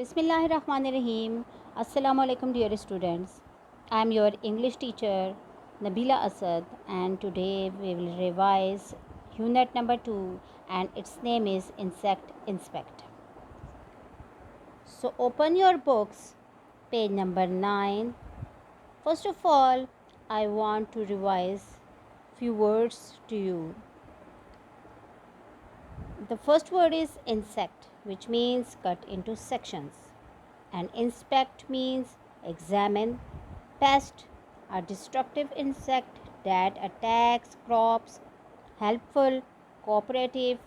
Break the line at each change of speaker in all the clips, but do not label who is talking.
Bismillahirrahmanirrahim. Assalamu alaikum dear students. I am your English teacher Nabila Asad and today we will revise unit number 2 and its name is Insect Inspect. So open your books, page number 9. First of all, I want to revise few words to you. The first word is insect, which means cut into sections. And inspect means examine. Pest, a destructive insect that attacks crops. Helpful, cooperative,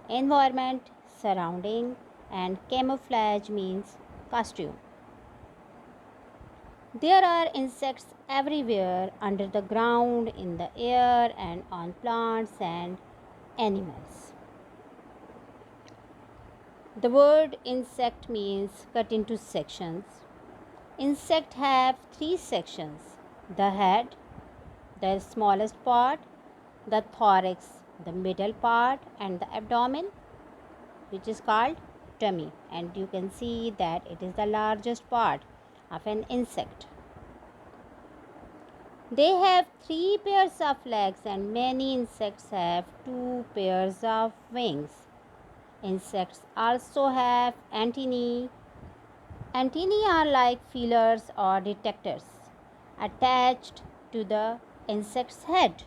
environment, surrounding. And camouflage means costume. There are insects everywhere, under the ground, in the air, and on plants and animals. The word insect means cut into sections. Insect have three sections: the head, the smallest part, the thorax, the middle part, and the abdomen, which is called tummy. And you can see that it is the largest part of an insect. They have three pairs of legs, and many insects have two pairs of wings. Insects also have antennae. Antennae are like feelers or detectors attached to the insect's head.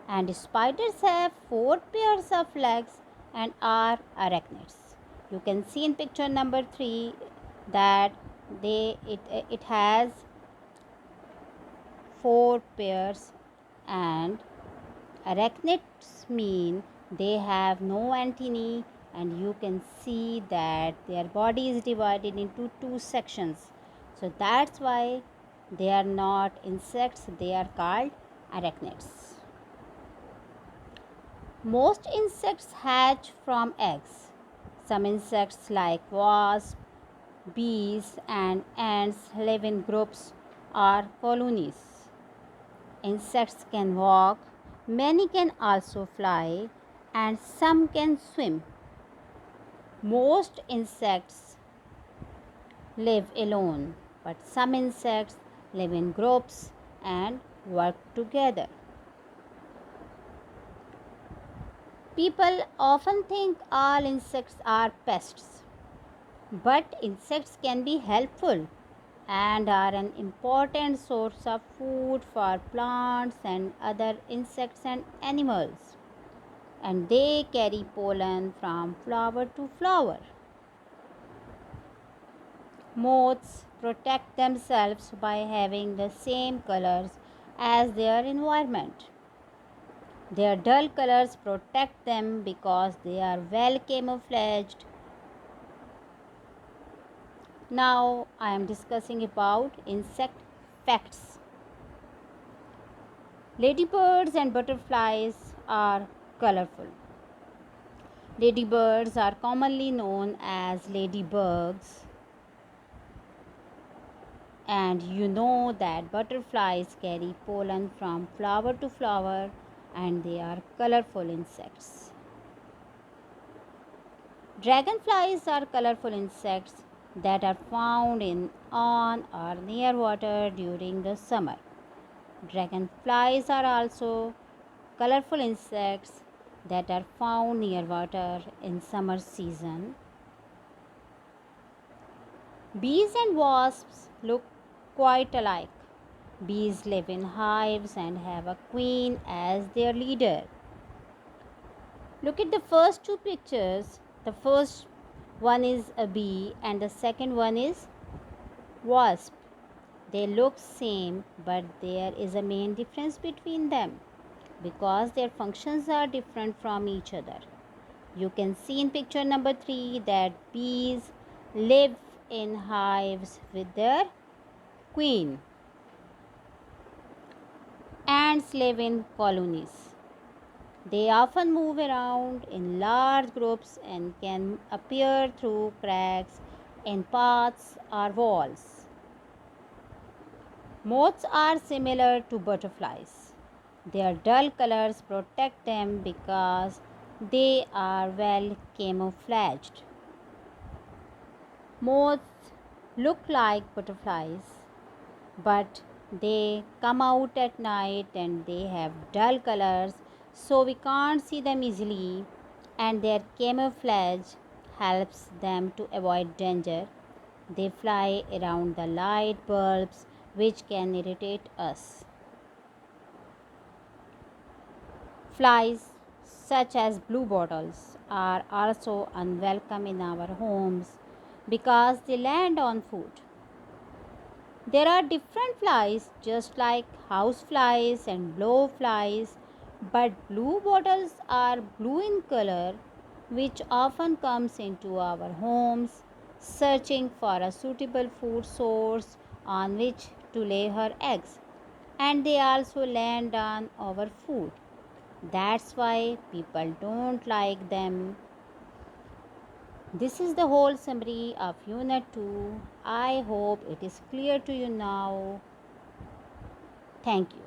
And spiders have four pairs of legs and are arachnids. You can see in picture number 3 that it has four pairs, and arachnids mean they have no antennae, and you can see that their body is divided into two sections. So that's why they are not insects, they are called arachnids. Most insects hatch from eggs. Some insects like wasps, bees, and ants live in groups or colonies. Insects can walk, many can also fly, and some can swim. Most insects live alone, but some insects live in groups and work together. People often think all insects are pests, but insects can be helpful and are an important source of food for plants and other insects and animals. And they carry pollen from flower to flower. Moths protect themselves by having the same colors as their environment. Their dull colors protect them because they are well camouflaged. Now I am discussing about insect facts. Ladybirds and butterflies are colorful. Ladybirds are commonly known as ladybugs, and you know that butterflies carry pollen from flower to flower and they are colorful insects. Dragonflies are colorful insects that are found in, on, or near water during the summer. Dragonflies are also colorful insects that are found near water in summer season. Bees and wasps look quite alike. Bees live in hives and have a queen as their leader. Look at the first two pictures. The first one is a bee and the second one is wasp. They look same, but there is a main difference between them because their functions are different from each other. You can see in picture number 3 that bees live in hives with their queen. Ants live in colonies. They often move around in large groups and can appear through cracks in paths or walls. Moths are similar to butterflies. Their dull colors protect them because they are well camouflaged. Moths look like butterflies, but they come out at night and they have dull colors, so we can't see them easily, and their camouflage helps them to avoid danger. They fly around the light bulbs, which can irritate us. Flies, such as bluebottles, are also unwelcome in our homes because they land on food. There are different flies, just like house flies and blowflies, but bluebottles are blue in color, which often comes into our homes searching for a suitable food source on which to lay her eggs, and they also land on our food. That's why people don't like them. This is the whole summary of Unit 2. I hope it is clear to you now. Thank you.